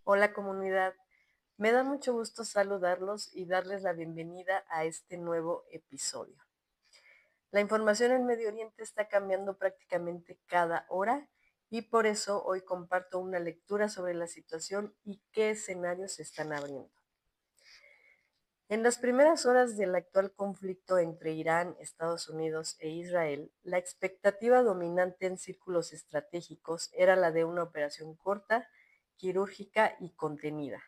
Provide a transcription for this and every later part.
Hola comunidad, me da mucho gusto saludarlos y darles la bienvenida a este nuevo episodio. La información en Medio Oriente está cambiando prácticamente cada hora y por eso hoy comparto una lectura sobre la situación y qué escenarios se están abriendo. En las primeras horas del actual conflicto entre Irán, Estados Unidos e Israel, la expectativa dominante en círculos estratégicos era la de una operación corta, quirúrgica y contenida.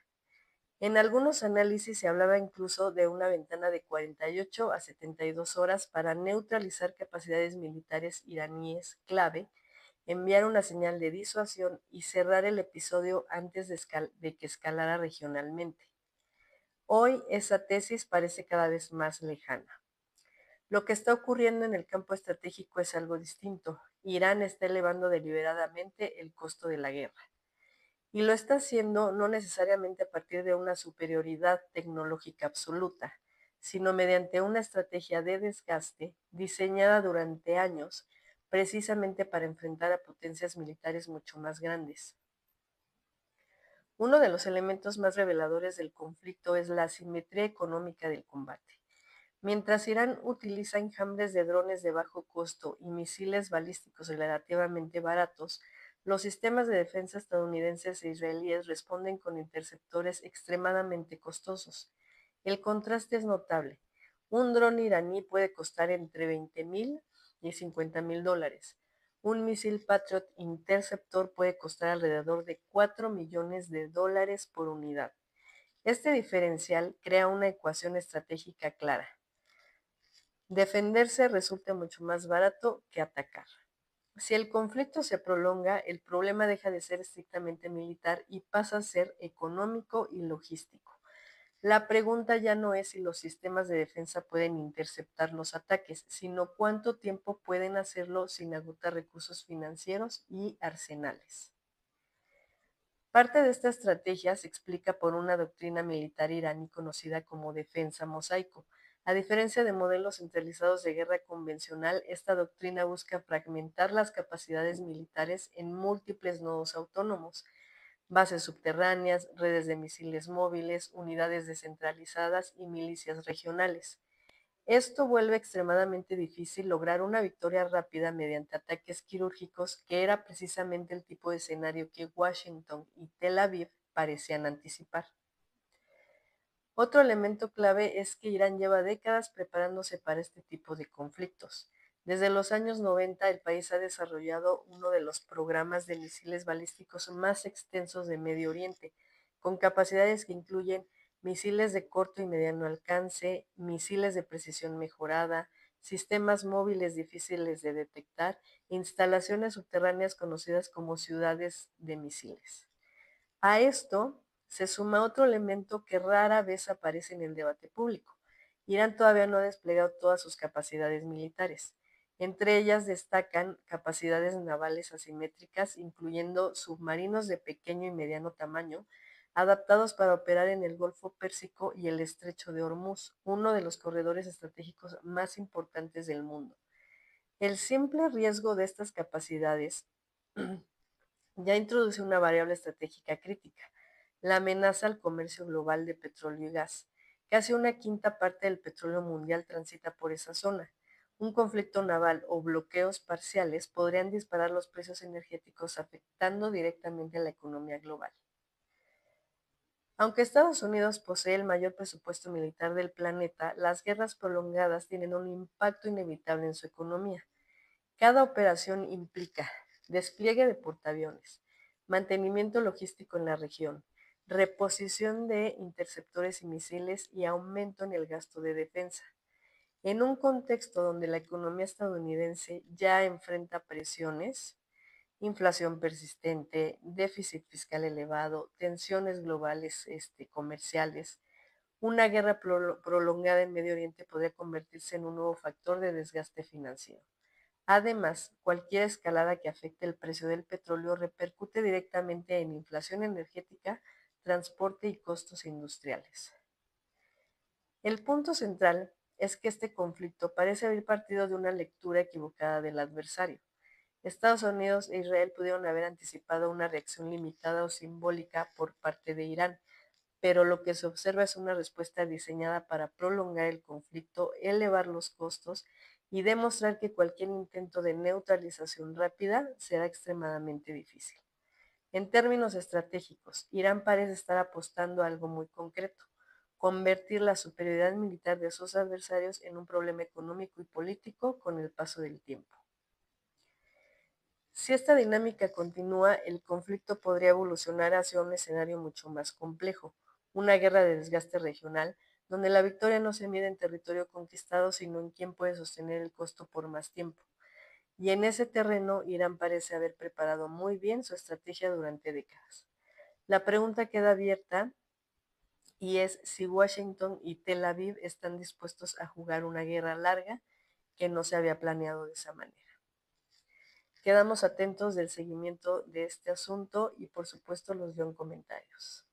En algunos análisis se hablaba incluso de una ventana de 48 a 72 horas para neutralizar capacidades militares iraníes clave, enviar una señal de disuasión y cerrar el episodio antes de que escalara regionalmente. Hoy esa tesis parece cada vez más lejana. Lo que está ocurriendo en el campo estratégico es algo distinto. Irán está elevando deliberadamente el costo de la guerra. Y lo está haciendo no necesariamente a partir de una superioridad tecnológica absoluta, sino mediante una estrategia de desgaste diseñada durante años precisamente para enfrentar a potencias militares mucho más grandes. Uno de los elementos más reveladores del conflicto es la asimetría económica del combate. Mientras Irán utiliza enjambres de drones de bajo costo y misiles balísticos relativamente baratos, los sistemas de defensa estadounidenses e israelíes responden con interceptores extremadamente costosos. El contraste es notable. Un dron iraní puede costar entre 20,000 y 50,000 dólares. Un misil Patriot Interceptor puede costar alrededor de 4 millones de dólares por unidad. Este diferencial crea una ecuación estratégica clara. Defenderse resulta mucho más barato que atacar. Si el conflicto se prolonga, el problema deja de ser estrictamente militar y pasa a ser económico y logístico. La pregunta ya no es si los sistemas de defensa pueden interceptar los ataques, sino cuánto tiempo pueden hacerlo sin agotar recursos financieros y arsenales. Parte de esta estrategia se explica por una doctrina militar iraní conocida como defensa mosaico. A diferencia de modelos centralizados de guerra convencional, esta doctrina busca fragmentar las capacidades militares en múltiples nodos autónomos, bases subterráneas, redes de misiles móviles, unidades descentralizadas y milicias regionales. Esto vuelve extremadamente difícil lograr una victoria rápida mediante ataques quirúrgicos, que era precisamente el tipo de escenario que Washington y Tel Aviv parecían anticipar. Otro elemento clave es que Irán lleva décadas preparándose para este tipo de conflictos. Desde los años 90, el país ha desarrollado uno de los programas de misiles balísticos más extensos de Medio Oriente, con capacidades que incluyen misiles de corto y mediano alcance, misiles de precisión mejorada, sistemas móviles difíciles de detectar e instalaciones subterráneas conocidas como ciudades de misiles. A esto se suma otro elemento que rara vez aparece en el debate público. Irán todavía no ha desplegado todas sus capacidades militares. Entre ellas destacan capacidades navales asimétricas, incluyendo submarinos de pequeño y mediano tamaño, adaptados para operar en el Golfo Pérsico y el Estrecho de Hormuz, uno de los corredores estratégicos más importantes del mundo. El simple riesgo de estas capacidades ya introduce una variable estratégica crítica: la amenaza al comercio global de petróleo y gas. Casi una quinta parte del petróleo mundial transita por esa zona. Un conflicto naval o bloqueos parciales podrían disparar los precios energéticos, afectando directamente a la economía global. Aunque Estados Unidos posee el mayor presupuesto militar del planeta, las guerras prolongadas tienen un impacto inevitable en su economía. Cada operación implica despliegue de portaaviones, mantenimiento logístico en la región, reposición de interceptores y misiles y aumento en el gasto de defensa. En un contexto donde la economía estadounidense ya enfrenta presiones, inflación persistente, déficit fiscal elevado, tensiones globales comerciales, una guerra prolongada en Medio Oriente podría convertirse en un nuevo factor de desgaste financiero. Además, cualquier escalada que afecte el precio del petróleo repercute directamente en inflación energética, transporte y costos industriales. El punto central es que este conflicto parece haber partido de una lectura equivocada del adversario. Estados Unidos e Israel pudieron haber anticipado una reacción limitada o simbólica por parte de Irán, pero lo que se observa es una respuesta diseñada para prolongar el conflicto, elevar los costos y demostrar que cualquier intento de neutralización rápida será extremadamente difícil. En términos estratégicos, Irán parece estar apostando a algo muy concreto: convertir la superioridad militar de sus adversarios en un problema económico y político con el paso del tiempo. Si esta dinámica continúa, el conflicto podría evolucionar hacia un escenario mucho más complejo, una guerra de desgaste regional, donde la victoria no se mide en territorio conquistado, sino en quién puede sostener el costo por más tiempo. Y en ese terreno, Irán parece haber preparado muy bien su estrategia durante décadas. La pregunta queda abierta y es si Washington y Tel Aviv están dispuestos a jugar una guerra larga que no se había planeado de esa manera. Quedamos atentos del seguimiento de este asunto y por supuesto los leo en comentarios.